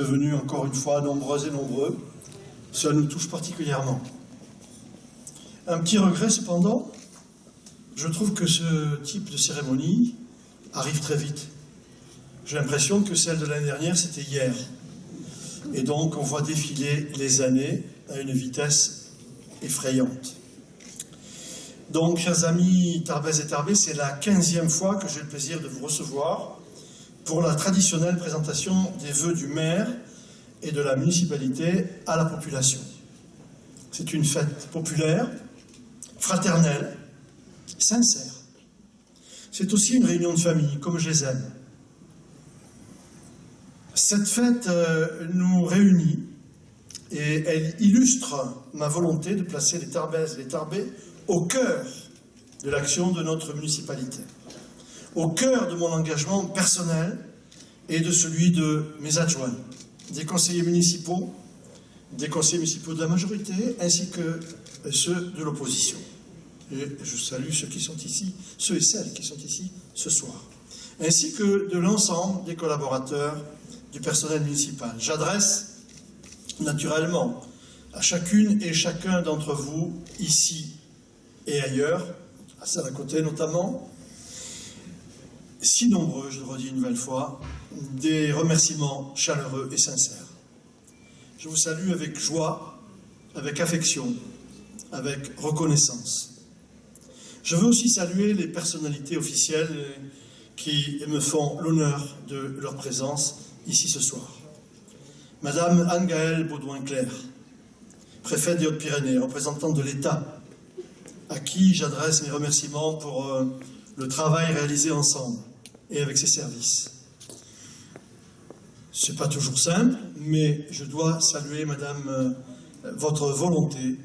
êtes venus encore une fois, nombreuses et nombreux. Cela nous touche particulièrement. Un petit regret cependant, je trouve que ce type de cérémonie arrive très vite. J'ai l'impression que celle de l'année dernière, c'était hier. Et donc, on voit défiler les années à une vitesse effrayante. Donc, chers amis Tarbès et Tarbé, c'est la 15e fois que j'ai le plaisir de vous recevoir pour la traditionnelle présentation des vœux du maire et de la municipalité à la population. C'est une fête populaire, fraternelle, sincère. C'est aussi une réunion de famille, comme je les aime. Cette fête nous réunit et elle illustre ma volonté de placer les Tarbès et les Tarbés au cœur de l'action de notre municipalité, au cœur de mon engagement personnel et de celui de mes adjoints, des conseillers municipaux de la majorité, ainsi que ceux de l'opposition. Et je salue ceux qui sont ici, ceux et celles qui sont ici ce soir, ainsi que de l'ensemble des collaborateurs du personnel municipal. J'adresse naturellement à chacune et chacun d'entre vous, ici et ailleurs, à ça à côté notamment, si nombreux, je le redis une nouvelle fois, des remerciements chaleureux et sincères. Je vous salue avec joie, avec affection, avec reconnaissance. Je veux aussi saluer les personnalités officielles qui me font l'honneur de leur présence ici ce soir. Madame Anne-Gaëlle Baudouin-Clerc, préfète des Hautes-Pyrénées, représentante de l'État, à qui j'adresse mes remerciements pour le travail réalisé ensemble et avec ses services. Ce n'est pas toujours simple, mais je dois saluer, Madame, votre volonté,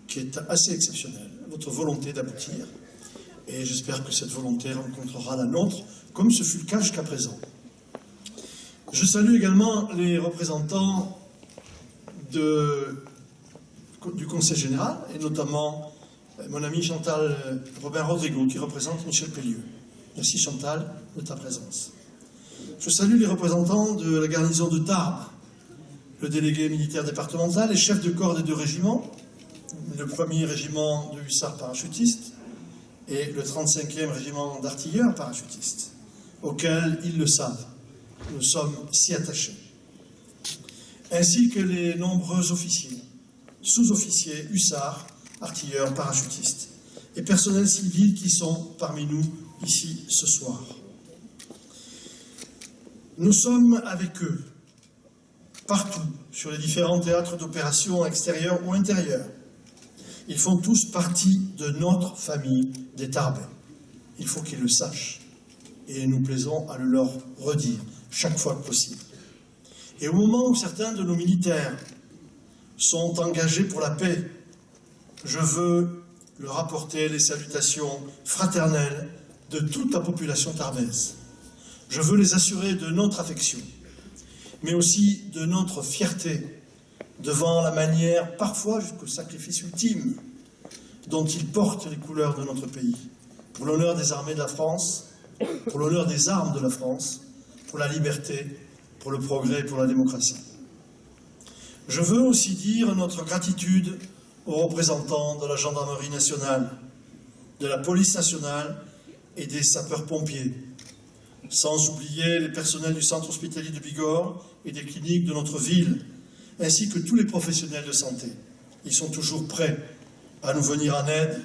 qui est assez exceptionnelle, votre volonté d'aboutir, et j'espère que cette volonté rencontrera la nôtre, comme ce fut le cas jusqu'à présent. Je salue également les représentants du Conseil général, et notamment mon ami Chantal Robin Rodrigo, qui représente Michel Pellieu. Merci Chantal de ta présence. Je salue les représentants de la garnison de Tarbes, le délégué militaire départemental, les chefs de corps des deux régiments, le 1er régiment de hussards parachutistes et le 35e régiment d'artilleurs parachutistes, auxquels, ils le savent, nous sommes si attachés, ainsi que les nombreux officiers, sous-officiers, hussards, artilleurs, parachutistes et personnels civils qui sont parmi nous ici ce soir. Nous sommes avec eux, partout, sur les différents théâtres d'opérations extérieurs ou intérieurs. Ils font tous partie de notre famille des Tarbais. Il faut qu'ils le sachent. Et nous plaisons à le leur redire chaque fois que possible. Et au moment où certains de nos militaires sont engagés pour la paix, je veux leur apporter les salutations fraternelles de toute la population tarbaise. Je veux les assurer de notre affection, mais aussi de notre fierté devant la manière, parfois jusqu'au sacrifice ultime, dont ils portent les couleurs de notre pays, pour l'honneur des armées de la France, pour l'honneur des armes de la France, pour la liberté, pour le progrès et pour la démocratie. Je veux aussi dire notre gratitude aux représentants de la gendarmerie nationale, de la police nationale et des sapeurs-pompiers, sans oublier les personnels du centre hospitalier de Bigorre et des cliniques de notre ville, ainsi que tous les professionnels de santé. Ils sont toujours prêts à nous venir en aide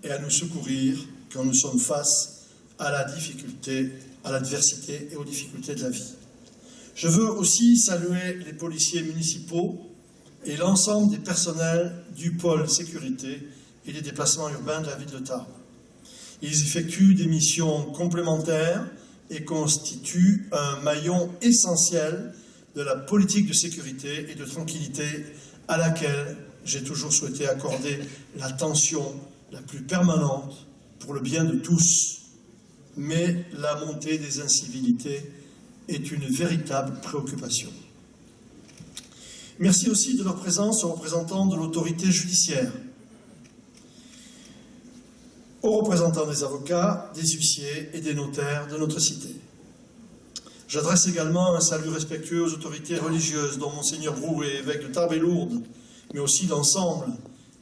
et à nous secourir quand nous sommes face à la difficulté, à l'adversité et aux difficultés de la vie. Je veux aussi saluer les policiers municipaux et l'ensemble des personnels du pôle sécurité et des déplacements urbains de la ville de Tarbes. Ils effectuent des missions complémentaires et constituent un maillon essentiel de la politique de sécurité et de tranquillité à laquelle j'ai toujours souhaité accorder l'attention la plus permanente pour le bien de tous. Mais la montée des incivilités est une véritable préoccupation. Merci aussi de leur présence aux représentants de l'autorité judiciaire, aux représentants des avocats, des huissiers et des notaires de notre cité. J'adresse également un salut respectueux aux autorités religieuses, dont Monseigneur Brouet, évêque de Tarbes et Lourdes, mais aussi l'ensemble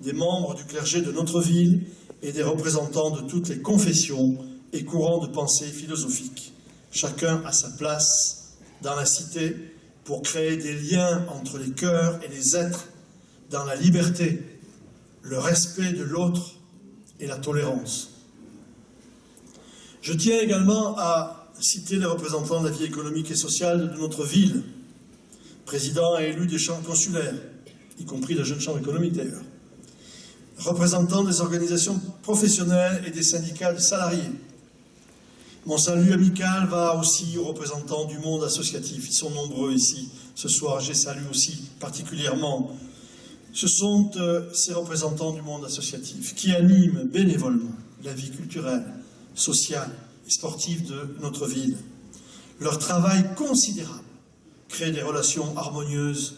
des membres du clergé de notre ville et des représentants de toutes les confessions et courants de pensée philosophiques, chacun à sa place dans la cité pour créer des liens entre les cœurs et les êtres dans la liberté, le respect de l'autre et la tolérance. Je tiens également à citer les représentants de la vie économique et sociale de notre ville, présidents et élus des chambres consulaires, y compris la jeune chambre économique d'ailleurs, représentants des organisations professionnelles et des syndicats de salariés. Mon salut amical va aussi aux représentants du monde associatif. Ils sont nombreux ici ce soir. Je salue aussi particulièrement. Ce sont ces représentants du monde associatif qui animent bénévolement la vie culturelle, sociale et sportive de notre ville. Leur travail considérable crée des relations harmonieuses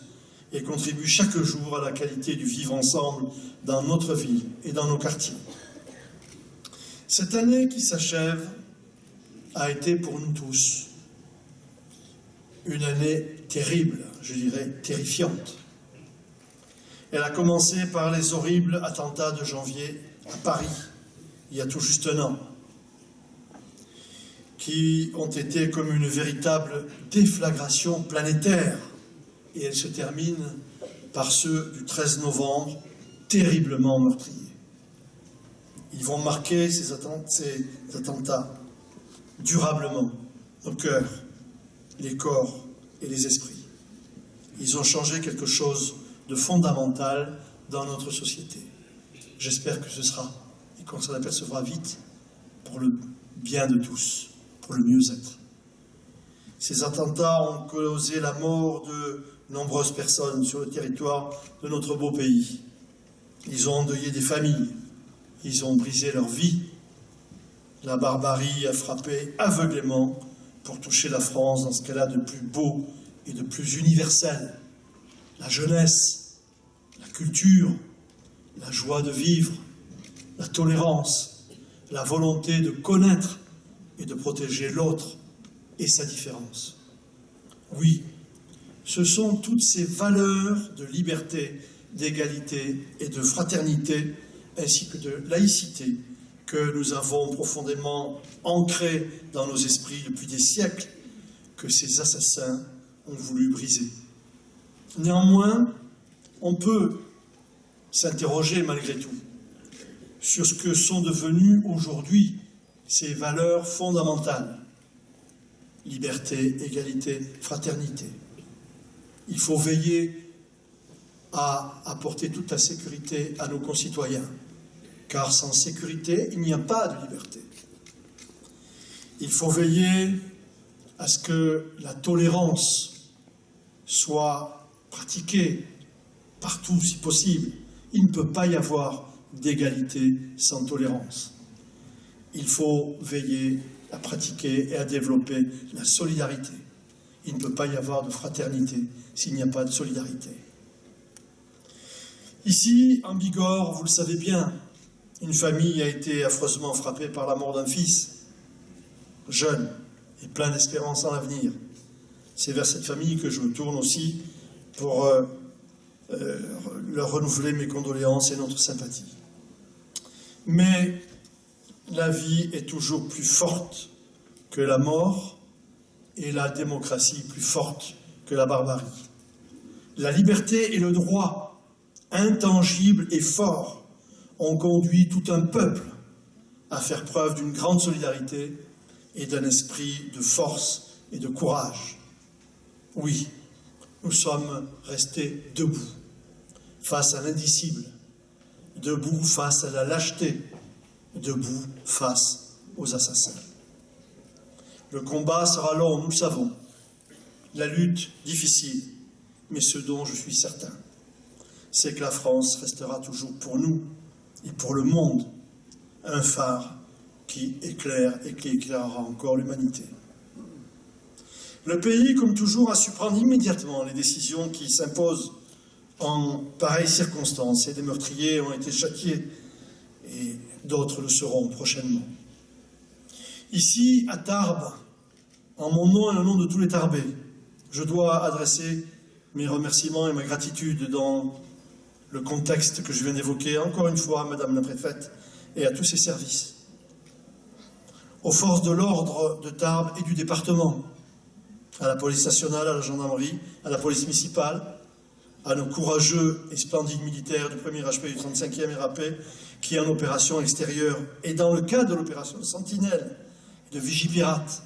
et contribue chaque jour à la qualité du vivre ensemble dans notre ville et dans nos quartiers. Cette année qui s'achève a été pour nous tous une année terrible, je dirais terrifiante. Elle a commencé par les horribles attentats de janvier à Paris, il y a tout juste un an, qui ont été comme une véritable déflagration planétaire. Et elle se termine par ceux du 13 novembre, terriblement meurtriers. Ils vont marquer ces attentats durablement nos cœurs, les corps et les esprits. Ils ont changé quelque chose de fondamental dans notre société. J'espère que ce sera, et qu'on s'en apercevra vite, pour le bien de tous, pour le mieux-être. Ces attentats ont causé la mort de nombreuses personnes sur le territoire de notre beau pays. Ils ont endeuillé des familles, ils ont brisé leur vie. La barbarie a frappé aveuglément pour toucher la France dans ce qu'elle a de plus beau et de plus universel. La jeunesse, la culture, la joie de vivre, la tolérance, la volonté de connaître et de protéger l'autre et sa différence. Oui, ce sont toutes ces valeurs de liberté, d'égalité et de fraternité, ainsi que de laïcité, que nous avons profondément ancrées dans nos esprits depuis des siècles, que ces assassins ont voulu briser. Néanmoins, on peut s'interroger malgré tout sur ce que sont devenues aujourd'hui ces valeurs fondamentales. Liberté, égalité, fraternité. Il faut veiller à apporter toute la sécurité à nos concitoyens, car sans sécurité, il n'y a pas de liberté. Il faut veiller à ce que la tolérance soit pratiquée partout si possible. Il ne peut pas y avoir d'égalité sans tolérance. Il faut veiller à pratiquer et à développer la solidarité. Il ne peut pas y avoir de fraternité s'il n'y a pas de solidarité. Ici, en Bigorre, vous le savez bien, une famille a été affreusement frappée par la mort d'un fils, jeune et plein d'espérance en l'avenir. C'est vers cette famille que je me tourne aussi pour leur renouveler mes condoléances et notre sympathie. Mais la vie est toujours plus forte que la mort et la démocratie plus forte que la barbarie. La liberté et le droit, intangibles et forts, ont conduit tout un peuple à faire preuve d'une grande solidarité et d'un esprit de force et de courage. Oui, nous sommes restés debout face à l'indicible, debout face à la lâcheté, debout face aux assassins. Le combat sera long, nous le savons. La lutte difficile, mais ce dont je suis certain, c'est que la France restera toujours pour nous et pour le monde un phare qui éclaire et qui éclairera encore l'humanité. Le pays, comme toujours, a su prendre immédiatement les décisions qui s'imposent en pareilles circonstances, et des meurtriers ont été châtiés et d'autres le seront prochainement. Ici, à Tarbes, En mon nom et au nom de tous les Tarbais, je dois adresser mes remerciements et ma gratitude dans le contexte que je viens d'évoquer, encore une fois, Madame la Préfète, et à tous ses services. Aux forces de l'ordre de Tarbes et du département, à la police nationale, à la gendarmerie, à la police municipale, à nos courageux et splendides militaires du 1er HP et du 35e RAP, qui en opération extérieure et dans le cadre de l'opération Sentinelle et de Vigipirate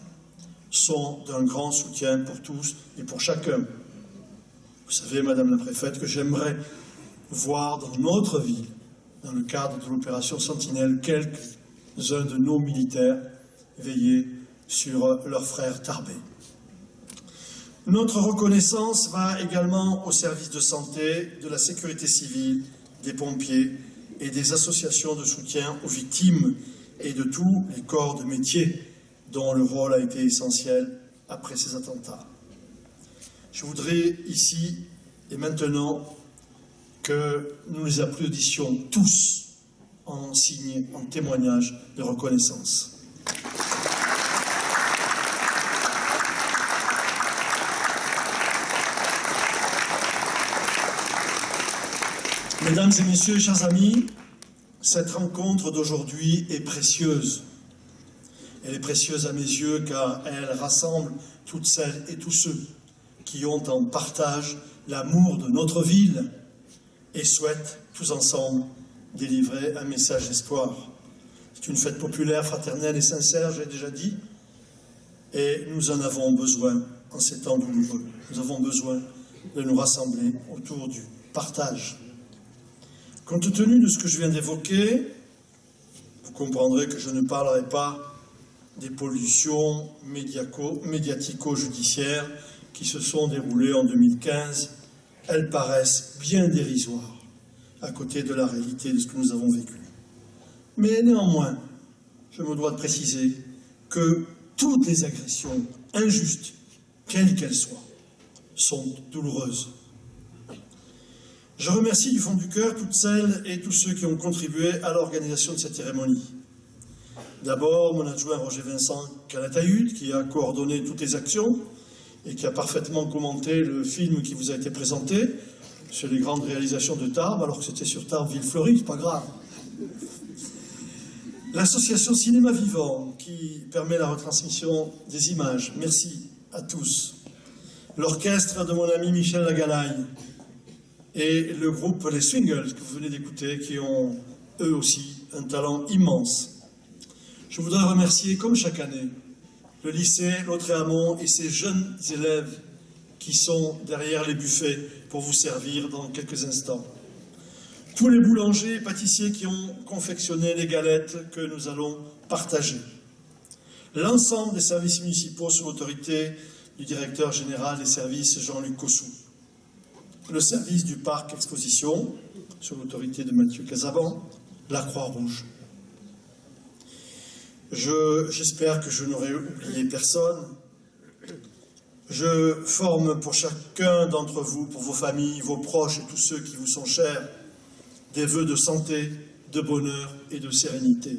sont d'un grand soutien pour tous et pour chacun. Vous savez, Madame la Préfète, que j'aimerais voir dans notre ville, dans le cadre de l'opération Sentinelle, quelques-uns de nos militaires veiller sur leurs frères tarbais. Notre reconnaissance va également au service de santé, de la sécurité civile, des pompiers et des associations de soutien aux victimes et de tous les corps de métier dont le rôle a été essentiel après ces attentats. Je voudrais ici et maintenant que nous les applaudissions tous en signe, en témoignage de reconnaissance. Mesdames et messieurs, chers amis, cette rencontre d'aujourd'hui est précieuse. Elle est précieuse à mes yeux car elle rassemble toutes celles et tous ceux qui ont en partage l'amour de notre ville et souhaitent tous ensemble délivrer un message d'espoir. C'est une fête populaire, fraternelle et sincère, j'ai déjà dit, et nous en avons besoin en ces temps douloureux. Nous avons besoin de nous rassembler autour du partage. Compte tenu de ce que je viens d'évoquer, vous comprendrez que je ne parlerai pas des pollutions médiatico-judiciaires qui se sont déroulées en 2015. Elles paraissent bien dérisoires à côté de la réalité de ce que nous avons vécu. Mais néanmoins, je me dois de préciser que toutes les agressions injustes, quelles qu'elles soient, sont douloureuses. Je remercie du fond du cœur toutes celles et tous ceux qui ont contribué à l'organisation de cette cérémonie. D'abord, mon adjoint Roger Vincent Calatayud, qui a coordonné toutes les actions et qui a parfaitement commenté le film qui vous a été présenté sur les grandes réalisations de Tarbes, alors que c'était sur Tarbes-Ville-Fleury, c'est pas grave. L'association Cinéma Vivant, qui permet la retransmission des images, merci à tous. L'orchestre de mon ami Michel Lagalaye, et le groupe Les Swingles, que vous venez d'écouter, qui ont, eux aussi, un talent immense. Je voudrais remercier, comme chaque année, le lycée Lautréamont et ses jeunes élèves qui sont derrière les buffets pour vous servir dans quelques instants. Tous les boulangers et pâtissiers qui ont confectionné les galettes que nous allons partager. L'ensemble des services municipaux sous l'autorité du directeur général des services Jean-Luc Cossou. Le service du parc exposition, sous l'autorité de Mathieu Casaban, la Croix-Rouge. J'espère que je n'aurai oublié personne. Je forme pour chacun d'entre vous, pour vos familles, vos proches et tous ceux qui vous sont chers, des vœux de santé, de bonheur et de sérénité.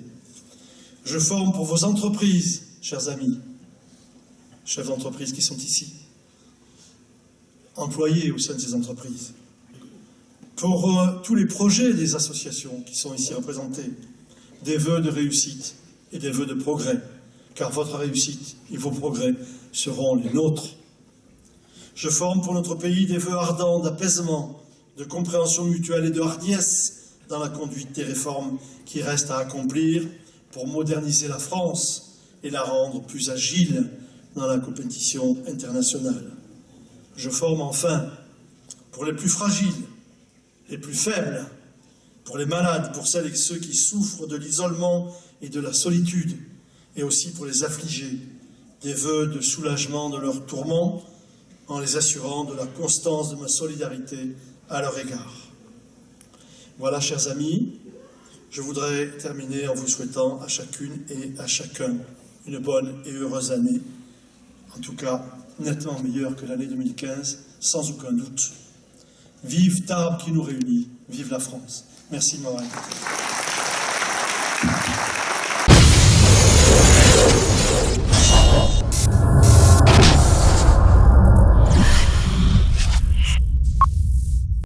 Je forme pour vos entreprises, chers amis, chefs d'entreprise qui sont ici, employés au sein de ces entreprises, pour tous les projets des associations qui sont ici représentés, des vœux de réussite et des vœux de progrès, car votre réussite et vos progrès seront les nôtres. Je forme pour notre pays des vœux ardents d'apaisement, de compréhension mutuelle et de hardiesse dans la conduite des réformes qui restent à accomplir pour moderniser la France et la rendre plus agile dans la compétition internationale. Je forme enfin pour les plus fragiles, les plus faibles, pour les malades, pour celles et ceux qui souffrent de l'isolement et de la solitude, et aussi pour les affligés, des vœux de soulagement de leurs tourments, en les assurant de la constance de ma solidarité à leur égard. Voilà, chers amis, je voudrais terminer en vous souhaitant à chacune et à chacun une bonne et heureuse année, en tout cas nettement meilleure que l'année 2015, sans aucun doute. Vive Tarbes qui nous réunit, vive la France. Merci de m'avoir écouté.